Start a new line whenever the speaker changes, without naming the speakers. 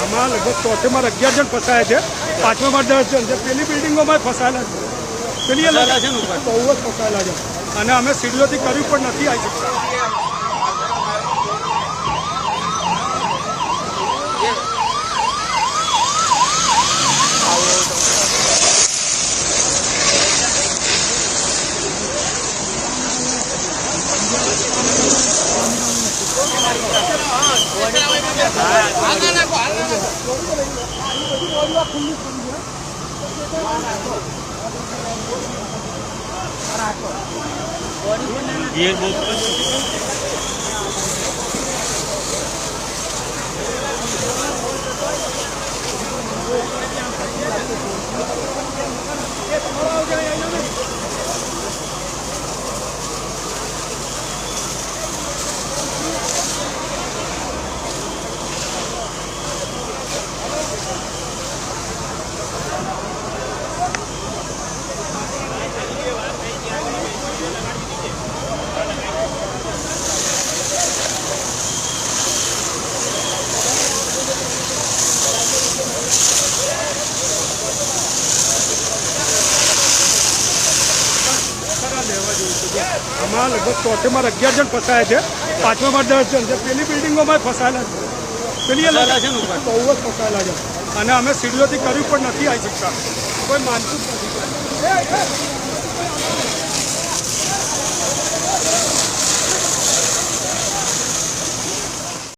हमारा लगभग चौथे में 11 जन फसाया है, पांचवा में 10 जन है। पेली बिल्डिंगों में फसाયેલા છે, પેલી બહુ જ ફસાયેલા છે અને અમે સીડીઓથી કર્યું પણ નથી આવી શકતા। हमारा लगभग चौथे में 11 जन फसाया है, पांचवा में 10 जन है। पेली बिल्डिंगों में फसाયેલા છે, પેલી બહુ જ ફસાયેલા છે અને અમે સીડીઓથી કર્યું પણ નથી આવી શકતા। કોઈ માનતું જ નથી।